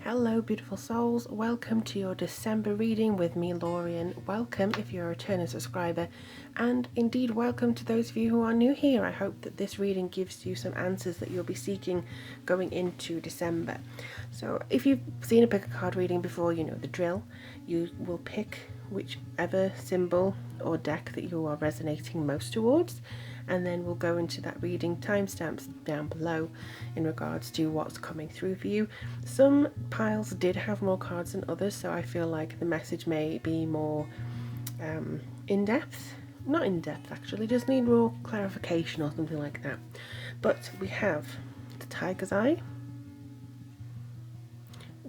Hello beautiful souls, welcome to your December reading with me, Lorian. Welcome if you're a returning subscriber, and indeed welcome to those of you who are new here. I hope that this reading gives you some answers that you'll be seeking going into December. So if you've seen a pick a card reading before, you know the drill. You will pick whichever symbol or deck that you are resonating most towards, and then we'll go into that reading, timestamps down below in regards to what's coming through for you. Some piles did have more cards than others, so I feel like the message may be more in-depth. Not in-depth actually, just need more clarification or something like that. But we have the Tiger's Eye,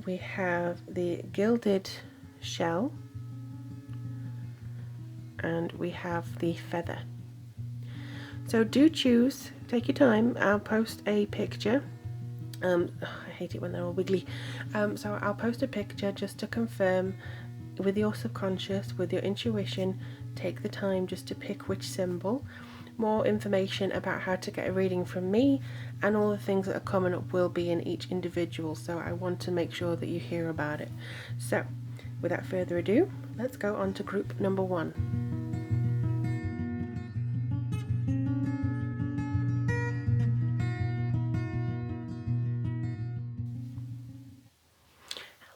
we have the Gilded Shell, and we have the Feather. So do choose, take your time. I'll post a picture. I hate it when they're all wiggly. So I'll post a picture just to confirm with your subconscious, with your intuition. Take the time just to pick which symbol. More information about how to get a reading from me and all the things that are coming up will be in each individual. So I want to make sure that you hear about it. So without further ado, let's go on to group number 1.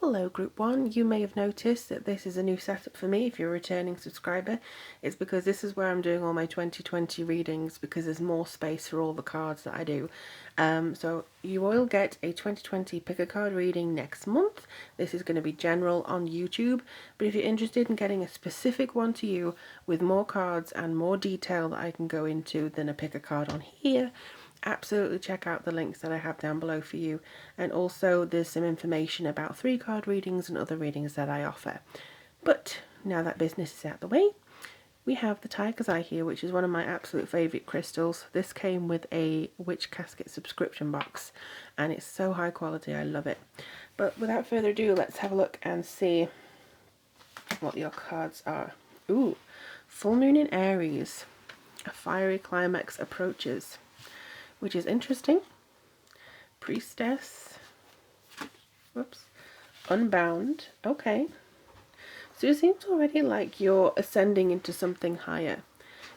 Hello Group 1, you may have noticed that this is a new setup for me if you're a returning subscriber. It's because this is where I'm doing all my 2020 readings because there's more space for all the cards that I do. So you will get a 2020 pick a card reading next month. This is going to be general on YouTube, but if you're interested in getting a specific one to you with more cards and more detail that I can go into than a pick a card on here, absolutely check out the links that I have down below for you. And also there's some information about 3-card readings and other readings that I offer. But now that business is out the way, we have the Tiger's Eye here, which is one of my absolute favourite crystals. This came with a Witch Casket subscription box and it's so high quality, I love it. But without further ado, let's have a look and see what your cards are. Ooh, full moon in Aries, a fiery climax approaches, which is interesting. Priestess, whoops, unbound, okay. So it seems already like you're ascending into something higher.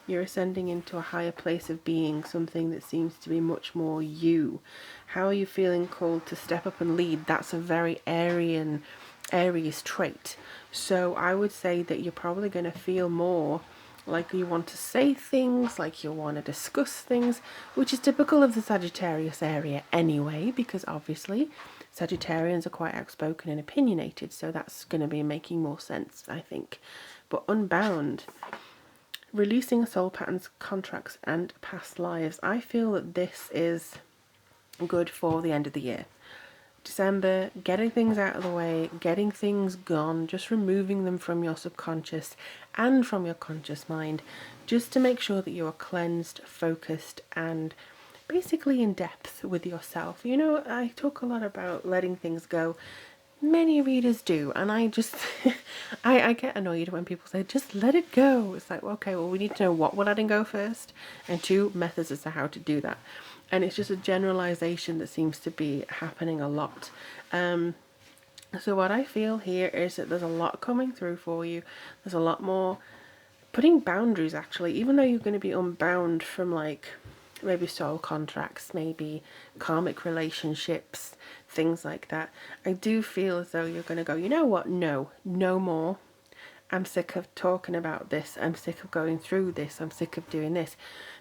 You're ascending into a higher place of being, something that seems to be much more you. How are you feeling called to step up and lead? That's a very Aries trait. So I would say that you're probably going to feel more like you want to say things, like you want to discuss things, which is typical of the Sagittarius area anyway, because obviously Sagittarians are quite outspoken and opinionated, so that's going to be making more sense, I think. But unbound, releasing soul patterns, contracts and past lives. I feel that this is good for the end of the year. December, getting things out of the way, getting things gone, just removing them from your subconscious and from your conscious mind, just to make sure that you are cleansed, focused and basically in depth with yourself. You know, I talk a lot about letting things go. Many readers do, and I just I get annoyed when people say just let it go. It's like, okay, well, we need to know what we're letting go first, and 2 methods as to how to do that. And it's just a generalization that seems to be happening a lot. So what I feel here is that there's a lot coming through for you. There's a lot more putting boundaries, actually, even though you're going to be unbound from like maybe soul contracts, maybe karmic relationships, things like that. I do feel as though you're going to go, you know what, no more. I'm sick of talking about this. I'm sick of going through this. I'm sick of doing this.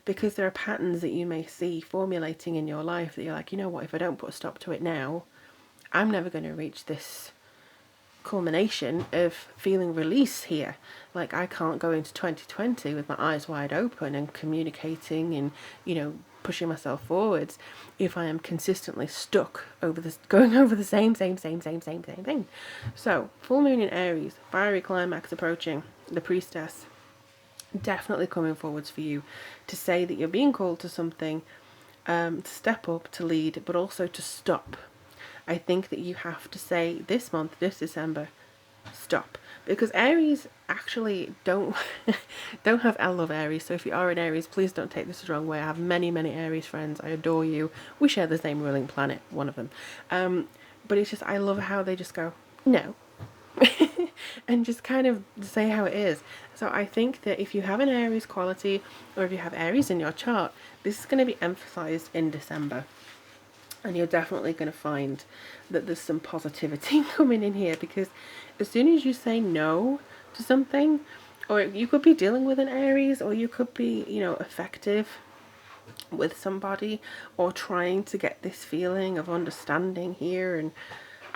Because there are patterns that you may see formulating in your life that you're like, you know what, if I don't put a stop to it now, I'm never going to reach this culmination of feeling release here. Like, I can't go into 2020 with my eyes wide open and communicating and, you know, pushing myself forwards if I am consistently stuck over this, going over the same thing. So full moon in Aries, fiery climax approaching, the priestess, definitely coming forwards for you to say that you're being called to something, to step up, to lead, but also to stop. I think that you have to say this month, this December, stop. Because Aries actually don't have, I love Aries, so if you are an Aries, please don't take this the wrong way. I have many Aries friends. I adore you. We share the same ruling planet, one of them. But it's just, I love how they just go, no. And just kind of say how it is. So I think that if you have an Aries quality, or if you have Aries in your chart, this is going to be emphasized in December. And you're definitely going to find that there's some positivity coming in here, because as soon as you say no to something, or you could be dealing with an Aries, or you could be, you know, effective with somebody, or trying to get this feeling of understanding here, and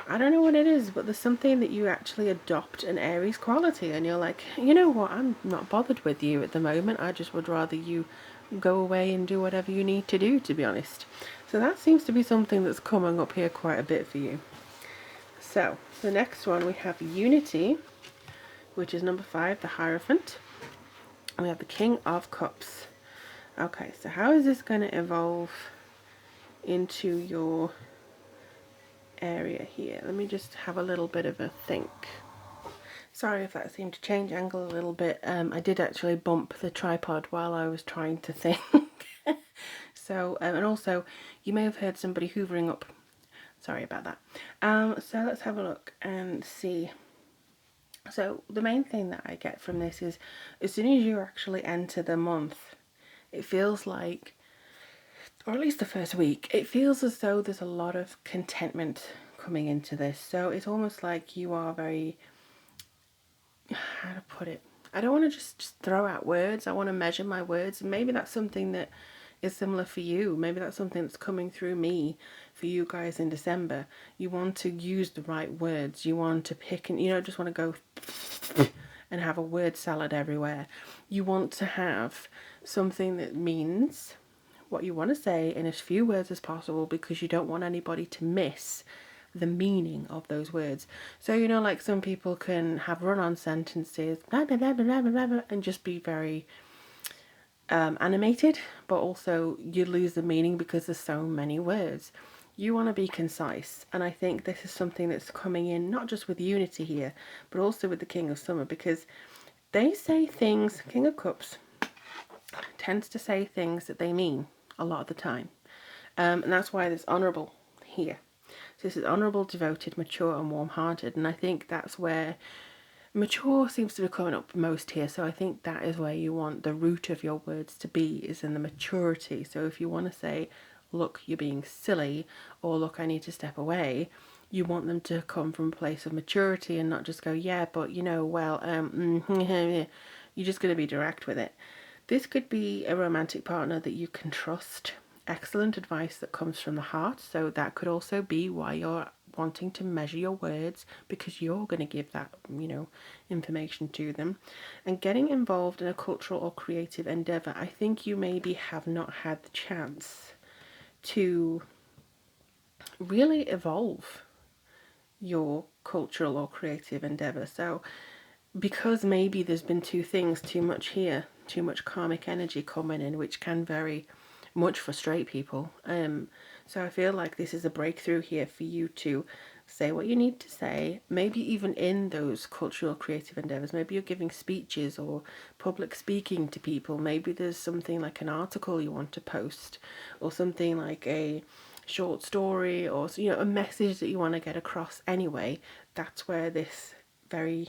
I don't know what it is, but there's something that you actually adopt an Aries quality, and you're like, you know what, I'm not bothered with you at the moment, I just would rather you go away and do whatever you need to do, to be honest. So that seems to be something that's coming up here quite a bit for you. So the next one, we have Unity, which is number 5, the Hierophant. And we have the King of Cups. Okay, so how is this going to evolve into your area here? Let me just have a little bit of a think. Sorry if that seemed to change angle a little bit. I did actually bump the tripod while I was trying to think. So, and also, you may have heard somebody hoovering up. Sorry about that. So let's have a look and see. So the main thing that I get from this is, as soon as you actually enter the month, it feels like, or at least the first week, it feels as though there's a lot of contentment coming into this. So it's almost like you are very, how to put it, I don't want to just throw out words, I want to measure my words, and maybe that's something that is similar for you. Maybe that's something that's coming through me for you guys in December. You want to use the right words, you want to pick, and you don't just want to go and have a word salad everywhere. You want to have something that means what you want to say in as few words as possible, because you don't want anybody to miss the meaning of those words. So, you know, like some people can have run-on sentences, blah, blah, blah, blah, blah, blah, and just be very animated, but also you lose the meaning because there's so many words. You want to be concise, and I think this is something that's coming in not just with Unity here, but also with the King of Summer, because they say things, King of Cups tends to say things that they mean a lot of the time, and that's why there's honourable here. So this is honourable, devoted, mature and warm-hearted, and I think that's where mature seems to be coming up most here. So I think that is where you want the root of your words to be, is in the maturity. So if you want to say, look, you're being silly, or look, I need to step away, you want them to come from a place of maturity and not just go, yeah, but you know, well, you're just going to be direct with it. This could be a romantic partner that you can trust. Excellent advice that comes from the heart. So that could also be why you're wanting to measure your words, because you're going to give that, you know, information to them. And getting involved in a cultural or creative endeavor, I think you maybe have not had the chance to really evolve your cultural or creative endeavor. So because maybe there's been two things too much here, too much karmic energy coming in, which can very much frustrate people. So I feel like this is a breakthrough here for you to say what you need to say, maybe even in those cultural creative endeavors. Maybe you're giving speeches or public speaking to people. Maybe there's something like an article you want to post, or something like a short story, or, you know, a message that you want to get across anyway. That's where this very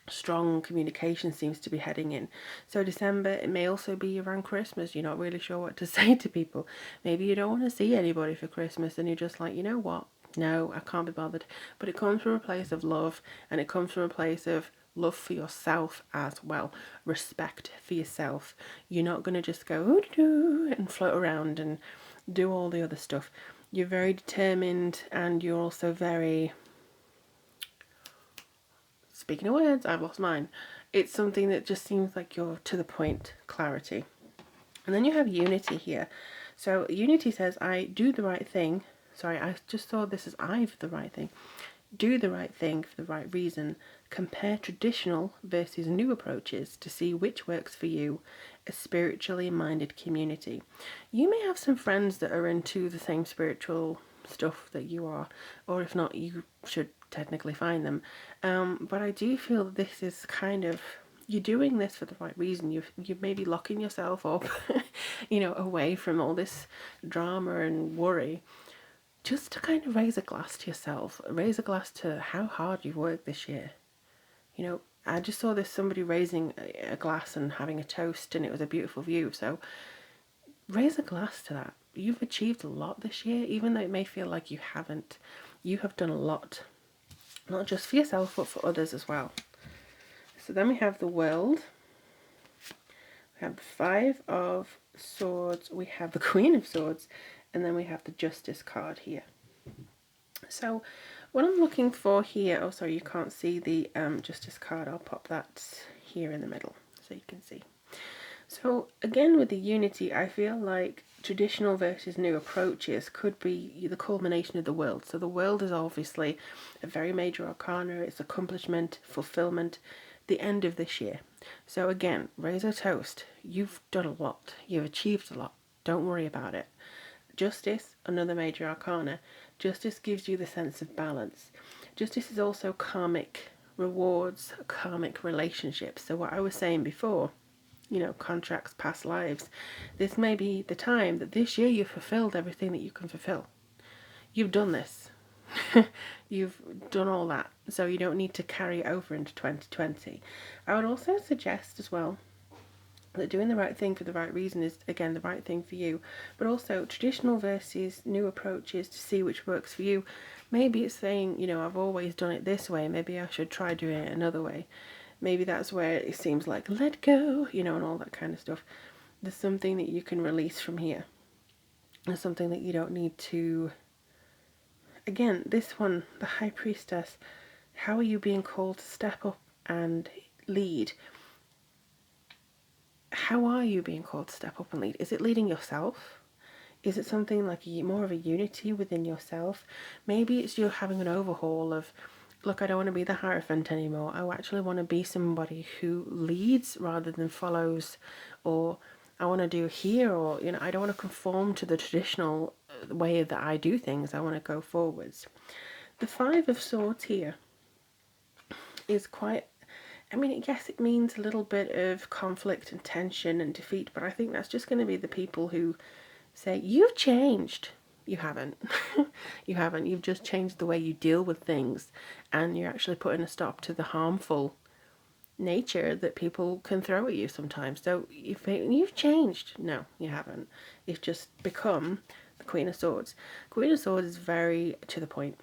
strong communication seems to be heading in. So December, it may also be around Christmas. You're not really sure what to say to people. Maybe you don't want to see anybody for Christmas, and you're just like, you know what, no, I can't be bothered. But it comes from a place of love, and it comes from a place of love for yourself as well, respect for yourself. You're not going to just go and float around and do all the other stuff. You're very determined, and you're also very, speaking of words, I've lost mine. It's something that just seems like you're to the point, clarity. And then you have Unity here. So Unity says, I do the right thing. Sorry, I just saw this as I for the right thing. Do the right thing for the right reason. Compare traditional versus new approaches to see which works for you, a spiritually minded community. You may have some friends that are into the same spiritual stuff that you are, or if not, you should technically find them. But I do feel that this is kind of, you're doing this for the right reason. You're maybe locking yourself up, you know, away from all this drama and worry, just to kind of raise a glass to yourself, raise a glass to how hard you've worked this year. You know, I just saw this somebody raising a glass and having a toast, and it was a beautiful view. So raise a glass to that. You've achieved a lot this year, even though it may feel like you haven't. You have done a lot, not just for yourself, but for others as well. So then we have the World. We have the Five of Swords. We have the Queen of Swords. And then we have the Justice card here. So what I'm looking for here, oh sorry, you can't see the Justice card. I'll pop that here in the middle so you can see. So again, with the Unity, I feel like traditional versus new approaches could be the culmination of the World. So the World is obviously a very major arcana. It's accomplishment, fulfillment, the end of this year. So again, raise a toast. You've done a lot. You've achieved a lot. Don't worry about it. Justice, another major arcana. Justice gives you the sense of balance. Justice is also karmic rewards, karmic relationships. So what I was saying before, you know, contracts, past lives. This may be the time that this year you've fulfilled everything that you can fulfill. You've done this. You've done all that. So you don't need to carry it over into 2020. I would also suggest as well that doing the right thing for the right reason is, again, the right thing for you. But also traditional versus new approaches to see which works for you. Maybe it's saying, you know, I've always done it this way. Maybe I should try doing it another way. Maybe that's where it seems like let go, you know, and all that kind of stuff. There's something that you can release from here. There's something that you don't need to. Again, this one, the High Priestess, how are you being called to step up and lead? How are you being called to step up and lead? Is it leading yourself? Is it something like more of a unity within yourself? Maybe it's you having an overhaul of, look, I don't want to be the Hierophant anymore. I actually want to be somebody who leads rather than follows, or I want to do here, or, you know, I don't want to conform to the traditional way that I do things. I want to go forwards. The Five of Swords here is quite, I mean, yes, it means a little bit of conflict and tension and defeat, but I think that's just going to be the people who say, you've changed. You haven't. You haven't. You've just changed the way you deal with things, and you're actually putting a stop to the harmful nature that people can throw at you sometimes. So you've changed. No, you haven't. You've just become the Queen of Swords. Queen of Swords is very to the point.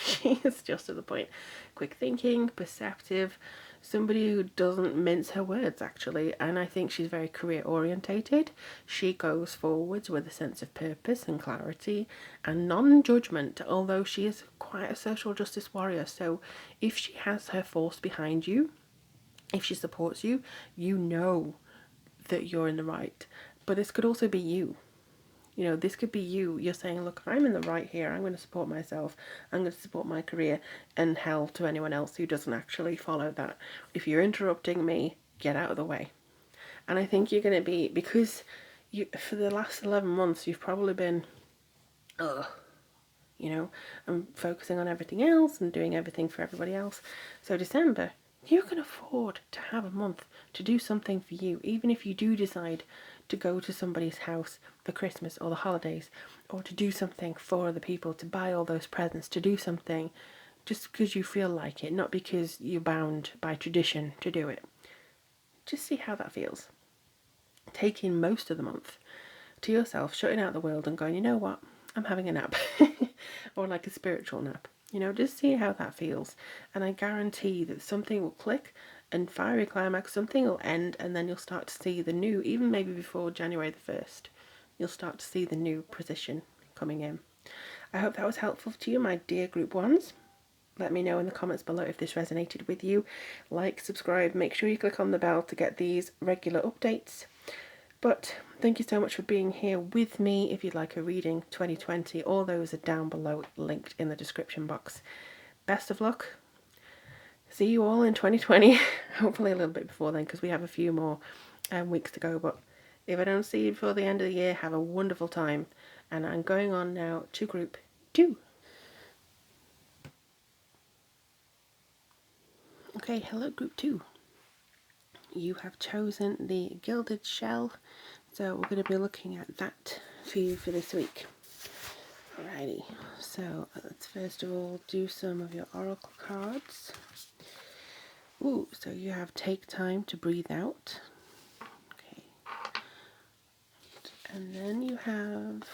She is just to the point. Quick thinking, perceptive, somebody who doesn't mince her words, actually. And I think she's very career orientated. She goes forwards with a sense of purpose and clarity and non-judgment, although she is quite a social justice warrior. So if she has her force behind you, if she supports you, you know that you're in the right. But this could also be you. You know, this could be you. You're saying, look, I'm in the right here. I'm going to support myself. I'm going to support my career, and hell to anyone else who doesn't actually follow that. If you're interrupting me, get out of the way. And I think you're going to be, because you, for the last 11 months, you've probably been, you know, I'm focusing on everything else and doing everything for everybody else. So December, you can afford to have a month to do something for you, even if you do decide to go to somebody's house for Christmas or the holidays, or to do something for other people, to buy all those presents, to do something just because you feel like it, not because you're bound by tradition to do it. Just see how that feels. Taking most of the month to yourself, shutting out the world and going, you know what, I'm having a nap. Or like a spiritual nap. You know, just see how that feels. And I guarantee that something will click and fiery climax, something will end, and then you'll start to see the new, even maybe before January the 1st, you'll start to see the new position coming in. I hope that was helpful to you, my dear group ones. Let me know in the comments below if this resonated with you. Like, subscribe, make sure you click on the bell to get these regular updates. But thank you so much for being here with me. If you'd like a reading 2020, all those are down below, linked in the description box. Best of luck. See you all in 2020. Hopefully a little bit before then, because we have a few more weeks to go. But if I don't see you before the end of the year, have a wonderful time. And I'm going on now to group 2. Okay, hello group 2. You have chosen the Gilded Shell, so we're going to be looking at that for you for this week. Alrighty, so let's first of all do some of your oracle cards. Ooh, so you have take time to breathe out. Okay. And then you have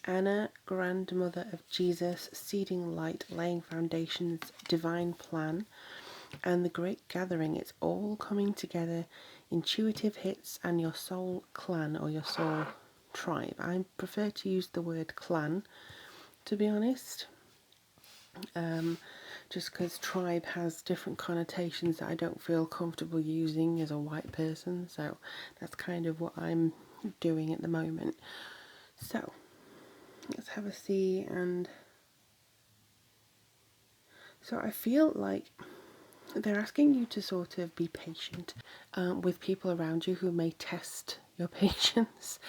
Anna, grandmother of Jesus, seeding light, laying foundations, divine plan, and the great gathering. It's all coming together, intuitive hits, and your soul clan or your soul tribe. I prefer to use the word clan, to be honest, just because tribe has different connotations that I don't feel comfortable using as a white person, so that's kind of what I'm doing at the moment. So let's have a see. And so I feel like they're asking you to sort of be patient with people around you who may test your patience.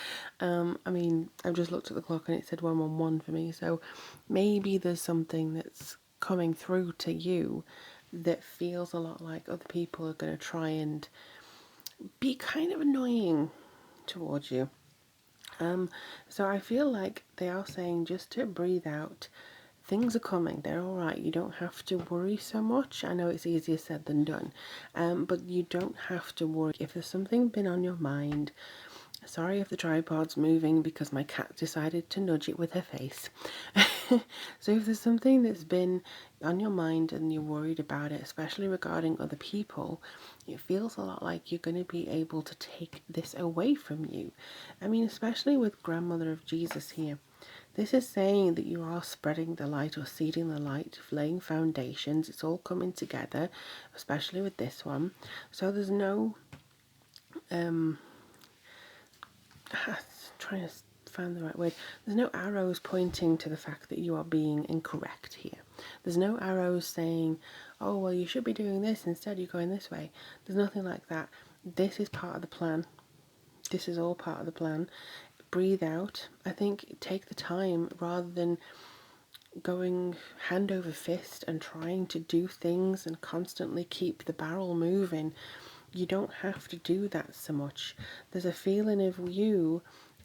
I mean, I've just looked at the clock and it said 111 for me, so maybe there's something that's coming through to you that feels a lot like other people are going to try and be kind of annoying towards you. So I feel like they are saying just to breathe out. Things are coming, they're alright, you don't have to worry so much. I know it's easier said than done, but you don't have to worry. If there's something been on your mind, sorry if the tripod's moving because my cat decided to nudge it with her face. So if there's something that's been on your mind and you're worried about it, especially regarding other people, it feels a lot like you're going to be able to take this away from you. I mean, especially with grandmother of Jesus here. This is saying that you are spreading the light or seeding the light, laying foundations. It's all coming together, especially with this one. So there's no trying to find the right word. There's no arrows pointing to the fact that you are being incorrect here. There's no arrows saying, oh, well, you should be doing this, instead you're going this way. There's nothing like that. This is part of the plan. This is all part of the plan. Breathe out. I think take the time rather than going hand over fist and trying to do things and constantly keep the barrel moving. You don't have to do that so much. There's a feeling of you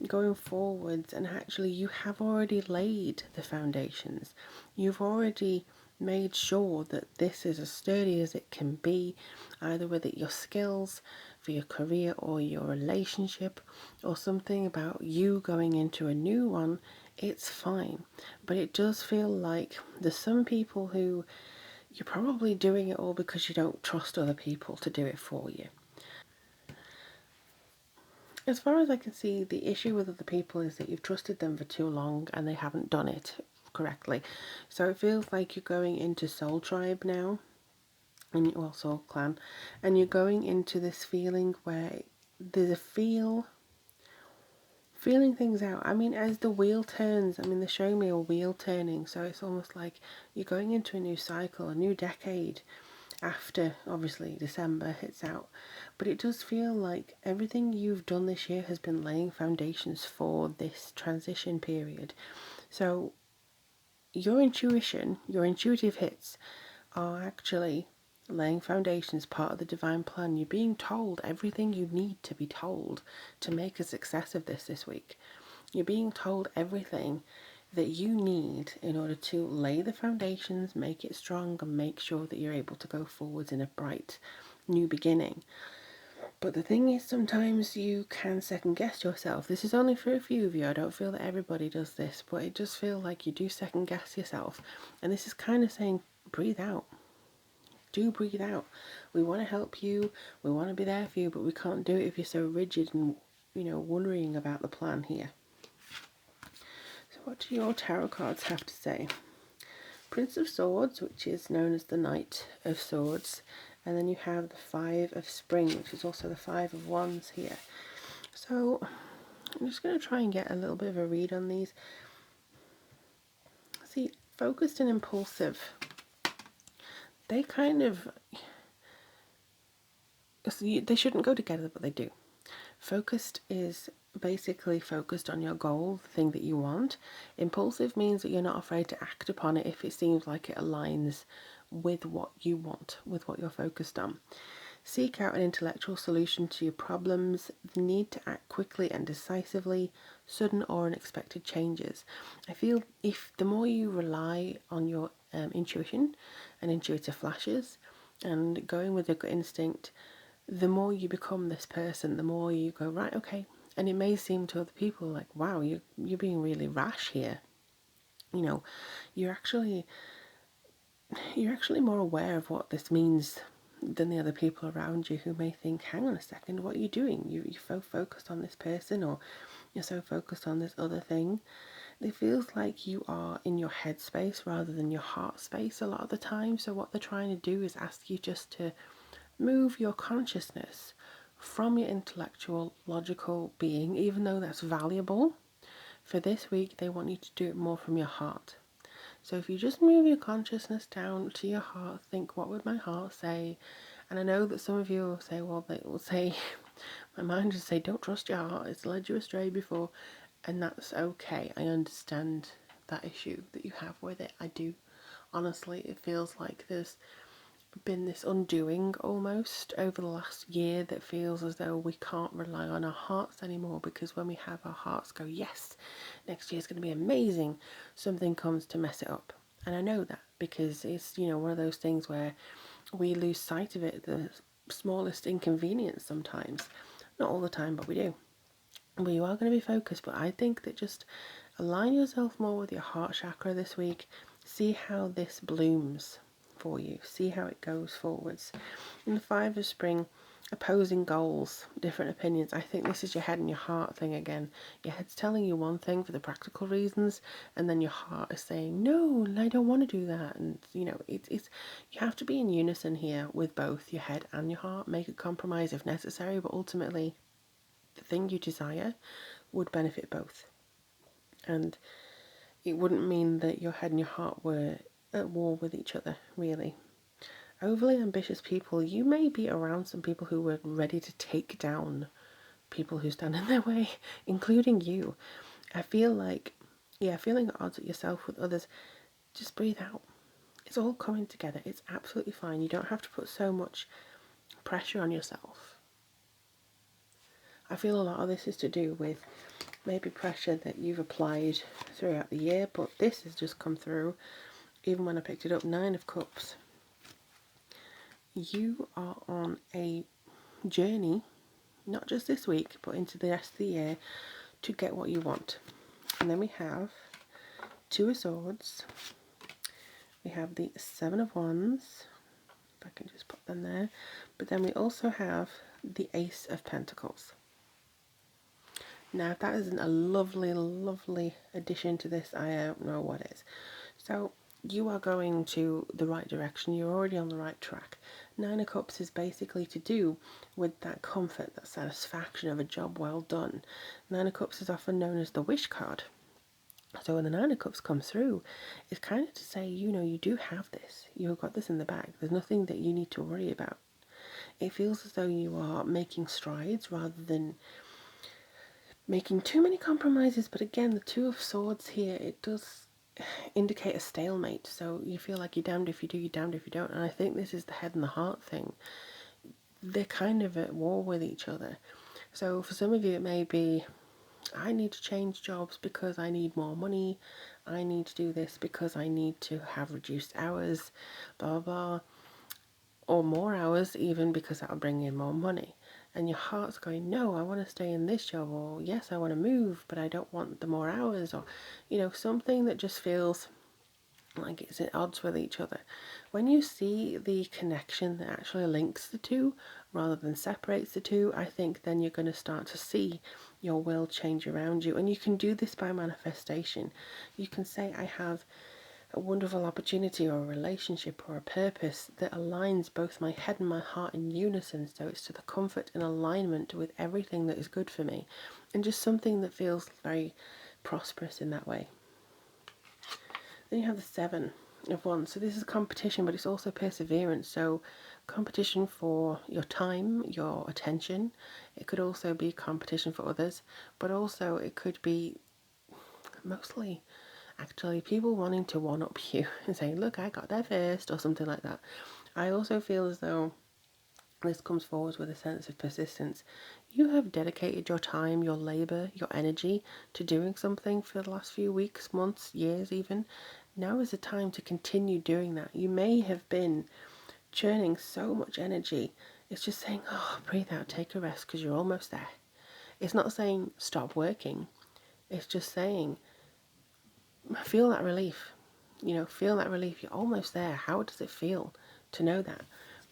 going forwards, and actually you have already laid the foundations. You've already made sure that this is as sturdy as it can be, either with it your skills for your career or your relationship or something about you going into a new one. It's fine, but it does feel like there's some people who you're probably doing it all because you don't trust other people to do it for you. As far as I can see, the issue with other people is that you've trusted them for too long and they haven't done it correctly. So it feels like you're going into Soul Tribe now, and well, Soul Clan, and you're going into this feeling where there's a feeling things out. I mean, as the wheel turns, I mean, they're showing me a wheel turning, so it's almost like you're going into a new cycle, a new decade after, obviously, December hits out. But it does feel like everything you've done this year has been laying foundations for this transition period. So your intuition, your intuitive hits are actually laying foundations, part of the divine plan. You're being told everything you need to be told to make a success of this week. You're being told everything that you need in order to lay the foundations, make it strong, and make sure that you're able to go forwards in a bright new beginning. But the thing is, sometimes you can second guess yourself. This is only for a few of you. I don't feel that everybody does this, but it does feel like you do second guess yourself. And this is kind of saying, breathe out. Do breathe out. We want to help you. We want to be there for you, but we can't do it if you're so rigid and, worrying about the plan here. So what do your tarot cards have to say? Prince of Swords, which is known as the Knight of Swords, and then you have the Five of Spring, which is also the Five of Wands here. So I'm just going to try and get a little bit of a read on these. See, focused and impulsive, they kind of, they shouldn't go together, but they do. Focused is basically focused on your goal, the thing that you want. Impulsive means that you're not afraid to act upon it if it seems like it aligns with what you want, with what you're focused on. Seek out an intellectual solution to your problems, the need to act quickly and decisively, sudden or unexpected changes. I feel if the more you rely on your intuition and intuitive flashes and going with your gut instinct, the more you become this person, the more you go, right, okay. And it may seem to other people like, wow, you're being really rash here. You know, you're actually more aware of what this means than the other people around you, who may think, hang on a second, what are you doing? You're so focused on this person, or you're so focused on this other thing. It feels like you are in your head space rather than your heart space a lot of the time. So what they're trying to do is ask you just to move your consciousness from your intellectual, logical being, even though that's valuable. For this week, they want you to do it more from your heart. So if you just move your consciousness down to your heart, think, what would my heart say? And I know that some of you will say, well, they will say, my mind will say, don't trust your heart, it's led you astray before. And that's okay. I understand that issue that you have with it. I do. Honestly, it feels like there's been this undoing almost over the last year that feels as though we can't rely on our hearts anymore, because when we have our hearts go, yes, next year's going to be amazing, something comes to mess it up. And I know that because it's, one of those things where we lose sight of it, the smallest inconvenience sometimes. Not all the time, but we do. But you are going to be focused. But I think that just align yourself more with your heart chakra this week. See how this blooms for you. See how it goes forwards. In the Five of Spring, opposing goals, different opinions. I think this is your head and your heart thing again. Your head's telling you one thing for the practical reasons, and then your heart is saying, no, I don't want to do that. And, it's you have to be in unison here with both your head and your heart. Make a compromise if necessary, but ultimately, the thing you desire would benefit both. And it wouldn't mean that your head and your heart were at war with each other, really. Overly ambitious people, you may be around some people who are ready to take down people who stand in their way, including you. I feel like, feeling at odds with yourself with others, just breathe out. It's all coming together. It's absolutely fine. You don't have to put so much pressure on yourself. I feel a lot of this is to do with maybe pressure that you've applied throughout the year, but this has just come through. Even when I picked it up, 9 of Cups. You are on a journey, not just this week, but into the rest of the year, to get what you want. And then we have 2 of Swords. We have the 7 of Wands. If I can just put them there. But then we also have the Ace of Pentacles. Now, if that isn't a lovely, lovely addition to this, I don't know what is. So, you are going to the right direction. You're already on the right track. 9 of Cups is basically to do with that comfort, that satisfaction of a job well done. 9 of Cups is often known as the wish card. So when the 9 of Cups comes through, it's kind of to say, you do have this. You've got this in the bag. There's nothing that you need to worry about. It feels as though you are making strides rather than making too many compromises. But again, the 2 of Swords here, it does indicate a stalemate. So you feel like you're damned if you do, you're damned if you don't. And I think this is the head and the heart thing. They're kind of at war with each other. So for some of you, it may be, I need to change jobs because I need more money. I need to do this because I need to have reduced hours, blah, blah, blah. Or more hours even because that'll bring in more money. And your heart's going, no, I want to stay in this job. Or yes, I want to move, but I don't want the more hours. Or, something that just feels like it's at odds with each other. When you see the connection that actually links the two rather than separates the two, I think then you're going to start to see your will change around you. And you can do this by manifestation. You can say, I have a wonderful opportunity or a relationship or a purpose that aligns both my head and my heart in unison, so it's to the comfort and alignment with everything that is good for me, and just something that feels very prosperous in that way. Then you have the 7 of Wands. So this is competition, but it's also perseverance. So competition for your time, your attention. It could also be competition for others, but also it could be mostly actually people wanting to one-up you and saying, look, I got there first, or something like that. I also feel as though This comes forward with a sense of persistence. You have dedicated your time, your labour, your energy to doing something for the last few weeks, months, years even. Now is the time to continue doing that. You may have been churning so much energy. It's just saying, oh, breathe out, take a rest, because you're almost there. It's not saying stop working. It's just saying, feel that relief. Feel that relief. You're almost there. How does it feel to know that?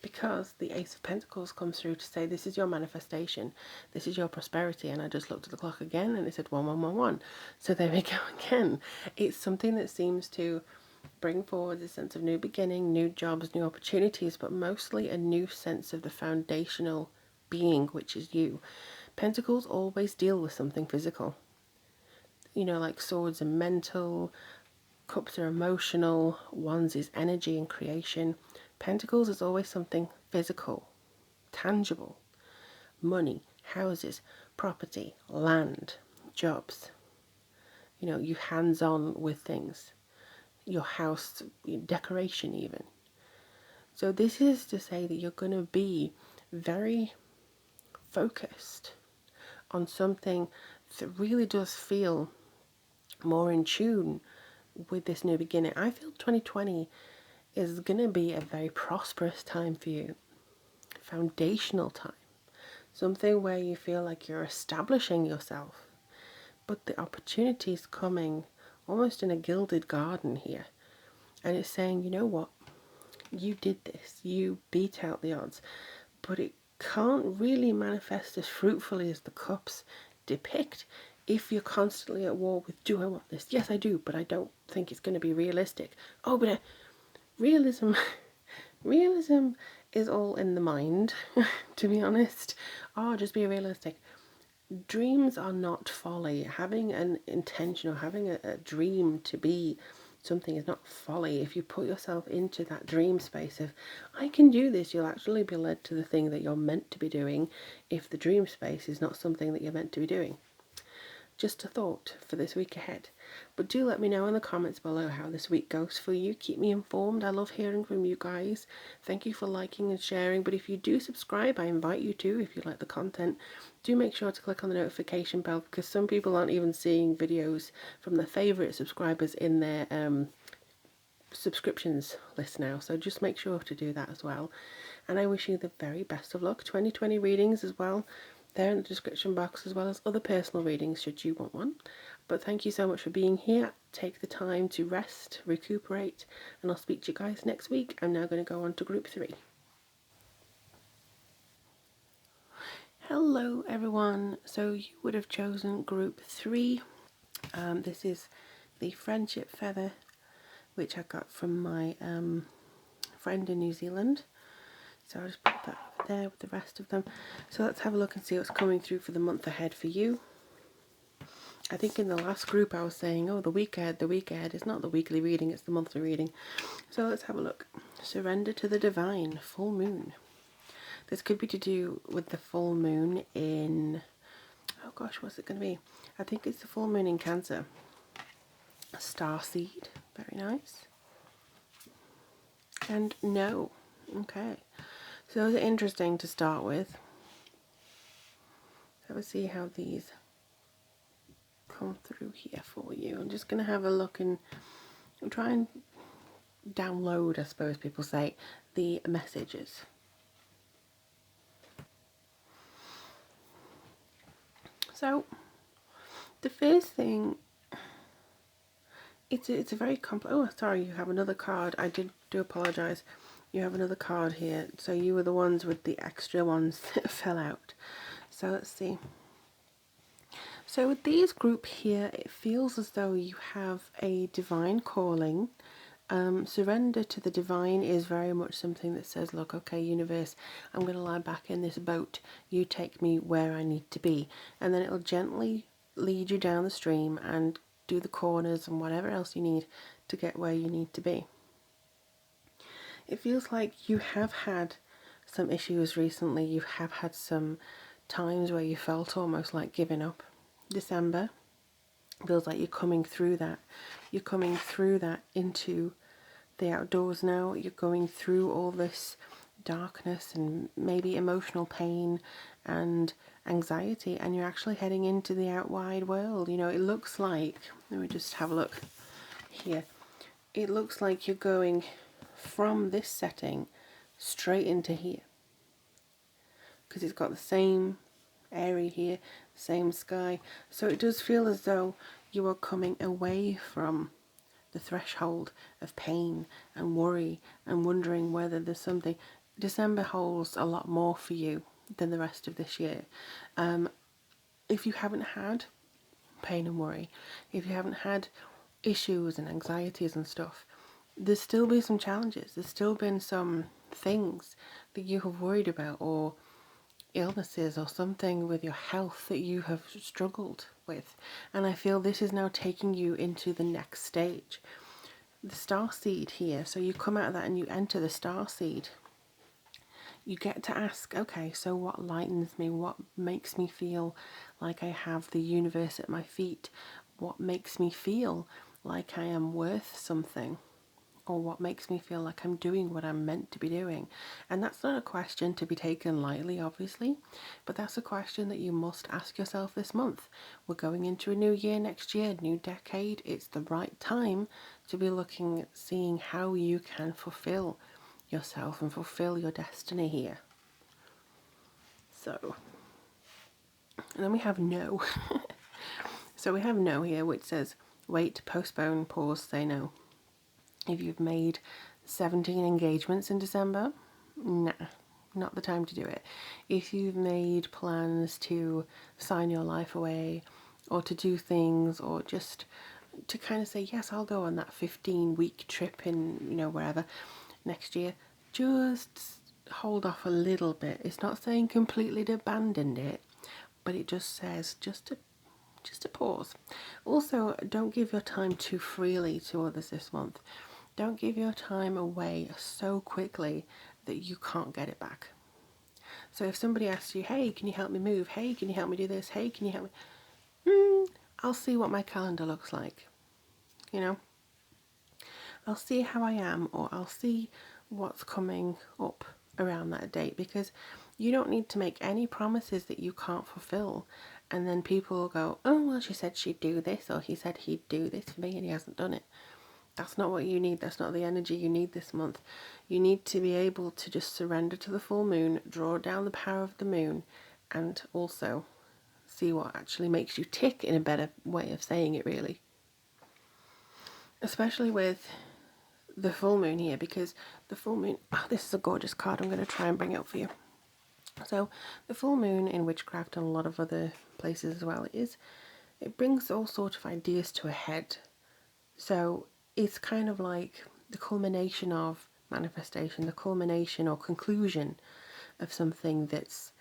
Because the Ace of Pentacles comes through to say, this is your manifestation. This is your prosperity. And I just looked at the clock again and it said 1111. So there we go again. It's something that seems to bring forward a sense of new beginning, new jobs, new opportunities, but mostly a new sense of the foundational being, which is you. Pentacles always deal with something physical. Like swords are mental, cups are emotional, wands is energy and creation. Pentacles is always something physical, tangible. Money, houses, property, land, jobs. You hands-on with things. Your house, decoration even. So this is to say that you're going to be very focused on something that really does feel more in tune with this new beginning. I feel 2020 is going to be a very prosperous time for you. Foundational time. Something where you feel like you're establishing yourself. But the opportunity is coming almost in a gilded garden here. And it's saying, you know what? You did this. You beat out the odds. But it can't really manifest as fruitfully as the cups depict if you're constantly at war with, do I want this? Yes, I do, but I don't think it's going to be realistic. Oh, but realism is all in the mind, to be honest. Oh, just be realistic. Dreams are not folly. Having an intention or having a dream to be something is not folly. If you put yourself into that dream space of, I can do this, you'll actually be led to the thing that you're meant to be doing if the dream space is not something that you're meant to be doing. Just a thought for this week ahead. But do let me know in the comments below how this week goes for you. Keep me informed. I love hearing from you guys. Thank you for liking and sharing. But if you do subscribe, I invite you to, if you like the content, do make sure to click on the notification bell, because some people aren't even seeing videos from their favourite subscribers in their subscriptions list now. So just make sure to do that as well. And I wish you the very best of luck. 2020 readings as well. They're in the description box, as well as other personal readings should you want one. But thank you so much for being here. Take the time to rest, recuperate, and I'll speak to you guys next week. I'm now going to go on to group 3. Hello everyone. So you would have chosen group 3. This is the friendship feather, which I got from my friend in New Zealand. So I'll just put that over there with the rest of them. So let's have a look and see what's coming through for the month ahead for you. I think in the last group I was saying, oh, the week ahead. It's not the weekly reading, it's the monthly reading. So let's have a look. Surrender to the divine, full moon. This could be to do with the full moon in, oh gosh, what's it going to be? I think it's the full moon in Cancer. Starseed, very nice. And no, okay. So those are interesting to start with. So we'll see how these come through here for you. I'm just going to have a look and try and download, I suppose people say, the messages. So the first thing, it's a very complex. Oh, sorry, you have another card. I do apologise. You have another card here. So you were the ones with the extra ones that fell out. So let's see. So with these group here, it feels as though you have a divine calling. Surrender to the divine is very much something that says, look, okay, universe, I'm going to lie back in this boat. You take me where I need to be. And then it'll gently lead you down the stream and do the corners and whatever else you need to get where you need to be. It feels like you have had some issues recently. You have had some times where you felt almost like giving up. December feels like you're coming through that. You're coming through that into the outdoors now. You're going through all this darkness and maybe emotional pain and anxiety, and you're actually heading into the out wide world. You know, it looks like, let me just have a look here. It looks like you're going from this setting straight into here, because it's got the same area here, same sky. So it does feel as though you are coming away from the threshold of pain and worry and wondering whether there's something. December holds a lot more for you than the rest of this year. If you haven't had pain and worry, if you haven't had issues and anxieties and stuff, there's still been some challenges. There's still been some things that you have worried about, or illnesses or something with your health that you have struggled with. And I feel this is now taking you into the next stage. The star seed here, so you come out of that and you enter the star seed. You get to ask, okay, so what lightens me? What makes me feel like I have the universe at my feet? What makes me feel like I am worth something? Or what makes me feel like I'm doing what I'm meant to be doing? And that's not a question to be taken lightly, obviously, but that's a question that you must ask yourself this month. We're going into a new year next year, new decade. It's the right time to be looking at seeing how you can fulfill yourself and fulfill your destiny here. So, and then we have no. So we have no here, which says wait, postpone, pause, say no. If you've made 17 engagements in December, nah, not the time to do it. If you've made plans to sign your life away or to do things, or just to kind of say, yes, I'll go on that 15-week trip in, you know, wherever next year, just hold off a little bit. It's not saying completely abandon it, but it just says just to pause. Also, don't give your time too freely to others this month. Don't give your time away so quickly that you can't get it back. So if somebody asks you, hey, can you help me move? Hey, can you help me do this? Hey, can you help me? I'll see what my calendar looks like. You know, I'll see how I am, or I'll see what's coming up around that date, because you don't need to make any promises that you can't fulfill. And then people will go, oh, well, she said she'd do this, or he said he'd do this for me and he hasn't done it. That's not what you need. That's not the energy you need this month. You need to be able to just surrender to the full moon, draw down the power of the moon, and also see what actually makes you tick, in a better way of saying it, really. Especially with the full moon here, because the full moon, oh, this is a gorgeous card. I'm going to try and bring it up for you. So the full moon in witchcraft and a lot of other places as well, it brings all sorts of ideas to a head. So it's kind of like the culmination of manifestation, the culmination or conclusion of something that's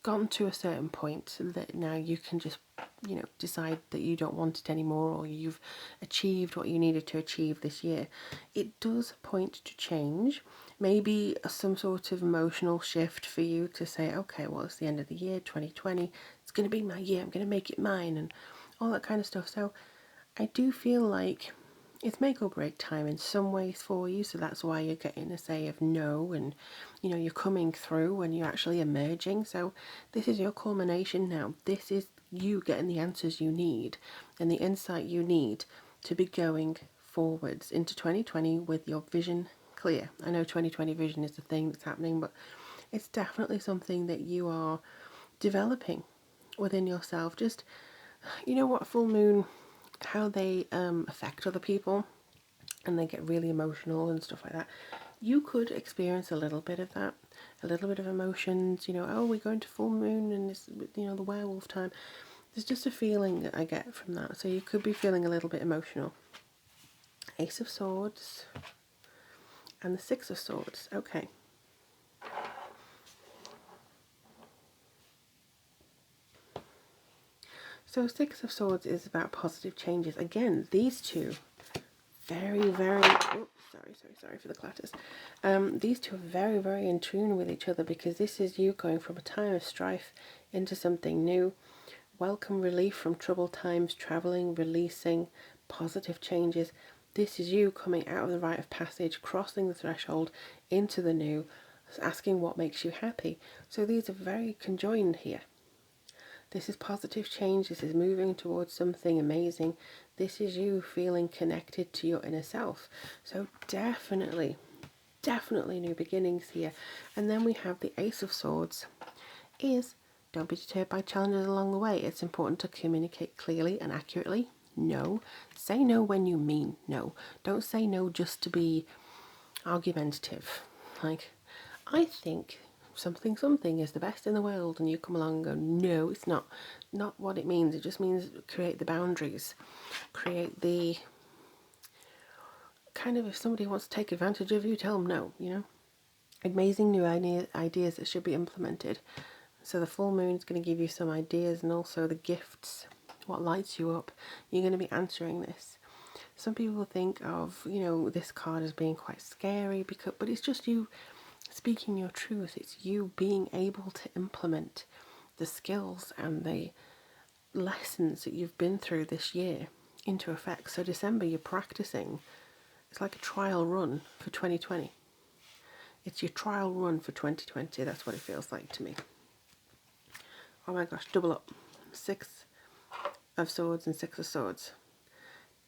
gone to a certain point, that now you can just, you know, decide that you don't want it anymore, or you've achieved what you needed to achieve this year. It does point to change, maybe some sort of emotional shift for you to say, okay, well, it's the end of the year, 2020, it's going to be my year, I'm going to make it mine, and all that kind of stuff. So I do feel like it's make or break time in some ways for you, so that's why you're getting a say of no, and you know, you're coming through and you're actually emerging. So this is your culmination now. This is you getting the answers you need and the insight you need to be going forwards into 2020 with your vision clear. I know 2020 vision is the thing that's happening, but it's definitely something that you are developing within yourself. Just, you know what, full moon, how they affect other people, and they get really emotional and stuff like that. You could experience a little bit of that, a little bit of emotions, you know, oh, we're going to full moon and it's, you know, the werewolf time. There's just a feeling that I get from that. So you could be feeling a little bit emotional. Ace of Swords and the Six of Swords. Okay. So Six of Swords is about positive changes. Again, these two, very, very, oh, sorry for the clatters. These two are very, very in tune with each other, because this is you going from a time of strife into something new. Welcome relief from troubled times, traveling, releasing, positive changes. This is you coming out of the rite of passage, crossing the threshold into the new, asking what makes you happy. So these are very conjoined here. This is positive change. This is moving towards something amazing. This is you feeling connected to your inner self. So definitely new beginnings here. And then we have the Ace of Swords is, don't be deterred by challenges along the way. It's important to communicate clearly and accurately. No. Say no when you mean no. Don't say no just to be argumentative. Like, I think something is the best in the world, and you come along and go, no, it's not. Not what it means. It just means create the boundaries. Create the kind of, if somebody wants to take advantage of you, tell them no, you know. Amazing new ideas that should be implemented. So the full moon is going to give you some ideas, and also the gifts, what lights you up. You're going to be answering this. Some people think of, you know, this card as being quite scary, but it's just you speaking your truth. It's you being able to implement the skills and the lessons that you've been through this year into effect. So December, you're practicing. It's like a trial run for 2020. It's your trial run for 2020. That's what it feels like to me. Oh my gosh, double up. 6 of Swords and 6 of Swords.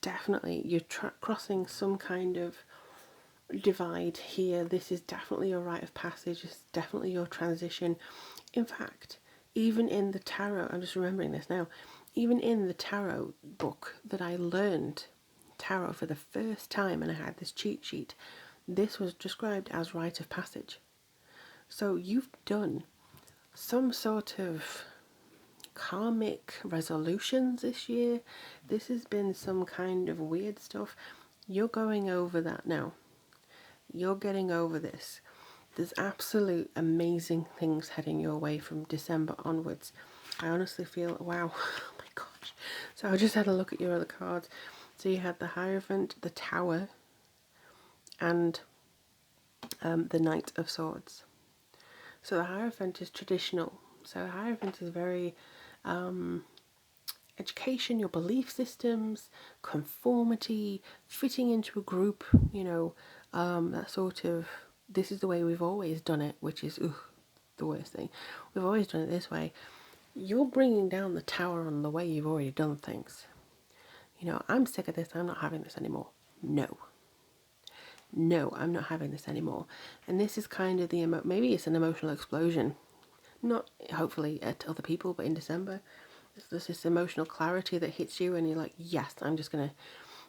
Definitely, you're crossing some kind of divide here. This is definitely your rite of passage. It's definitely your transition. In fact, even in the tarot, I'm just remembering this now, even in the tarot book that I learned tarot for the first time, and I had this cheat sheet, this was described as rite of passage. So you've done some sort of karmic resolutions this year. This has been some kind of weird stuff. You're going over that now. You're getting over this. There's absolute amazing things heading your way from December onwards. I honestly feel, wow, oh my gosh. So I just had a look at your other cards. So you had the Hierophant, the Tower, and the Knight of Swords. So the Hierophant is traditional. So the Hierophant is very education, your belief systems, conformity, fitting into a group, you know, that sort of, this is the way we've always done it, which is the worst thing. We've always done it this way. You're bringing down the tower on the way you've already done things. You know, I'm sick of this. I'm not having this anymore. No, I'm not having this anymore. And this is kind of the, maybe it's an emotional explosion. Not hopefully at other people, but in December. There's this emotional clarity that hits you, and you're like, yes, I'm just going to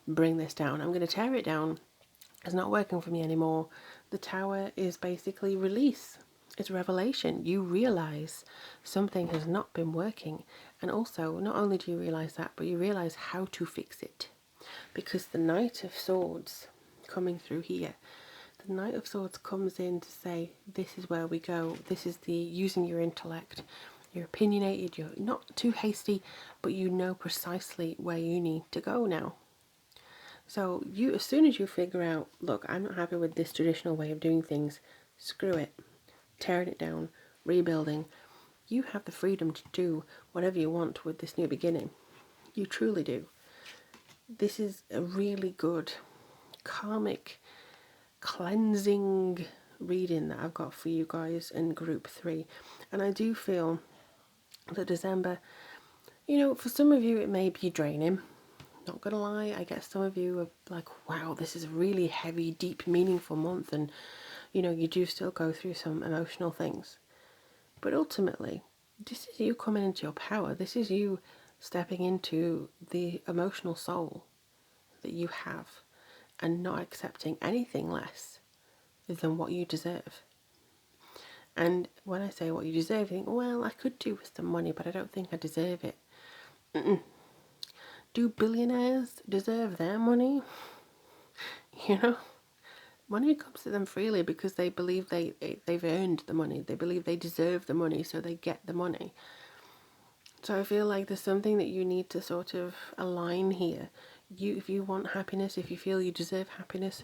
bring this down. I'm going to tear it down. It's not working for me anymore. The Tower is basically release. It's revelation. You realize something has not been working. And also, not only do you realize that, but you realize how to fix it. Because the Knight of Swords coming through here, the Knight of Swords comes in to say, this is where we go. This is the using your intellect. You're opinionated, you're not too hasty, but you know precisely where you need to go now. So you, as soon as you figure out, look, I'm not happy with this traditional way of doing things, screw it, tearing it down, rebuilding, you have the freedom to do whatever you want with this new beginning. You truly do. This is a really good karmic cleansing reading that I've got for you guys in group 3. And I do feel that December, you know, for some of you it may be draining. Not gonna lie, I guess some of you are like, wow, this is a really heavy, deep, meaningful month, and you know, you do still go through some emotional things. But ultimately, this is you coming into your power. This is you stepping into the emotional soul that you have and not accepting anything less than what you deserve. And when I say what you deserve, you think, well, I could do with some money, but I don't think I deserve it. Do billionaires deserve their money? You know, money comes to them freely because they believe they've earned the money. They believe they deserve the money, so they get the money. So I feel like there's something that you need to sort of align here. If you want happiness, if you feel you deserve happiness,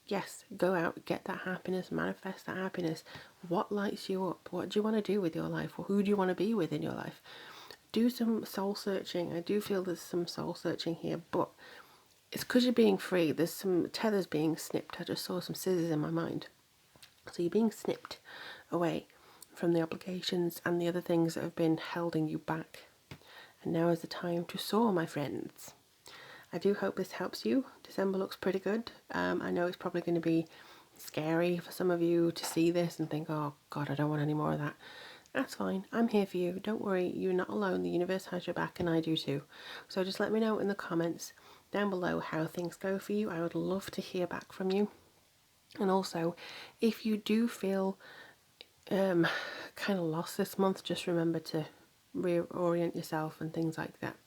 yes, go out, get that happiness, manifest that happiness. What lights you up? What do you want to do with your life? Or who do you want to be with in your life? Do some soul searching. I do feel there's some soul searching here, but it's because you're being free. There's some tethers being snipped. I just saw some scissors in my mind. So you're being snipped away from the obligations and the other things that have been holding you back. And now is the time to soar, my friends. I do hope this helps you. December looks pretty good. I know it's probably going to be scary for some of you to see this and think, oh God, I don't want any more of that. That's fine. I'm here for you. Don't worry. You're not alone. The universe has your back and I do too. So just let me know in the comments down below how things go for you. I would love to hear back from you. And also, if you do feel kind of lost this month, just remember to reorient yourself and things like that.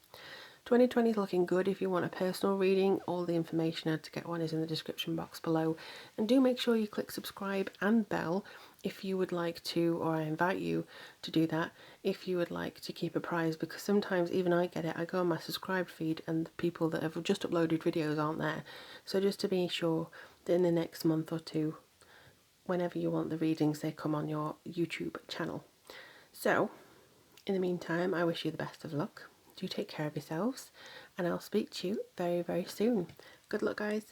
2020 is looking good. If you want a personal reading, all the information to get one is in the description box below. And do make sure you click subscribe and bell if you would like to, or I invite you to do that, if you would like to keep apprised, because sometimes even I get it. I go on my subscribed feed and the people that have just uploaded videos aren't there. So just to be sure that in the next month or two, whenever you want the readings, they come on your YouTube channel. So, in the meantime, I wish you the best of luck. Do take care of yourselves, and I'll speak to you very, very soon. Good luck, guys.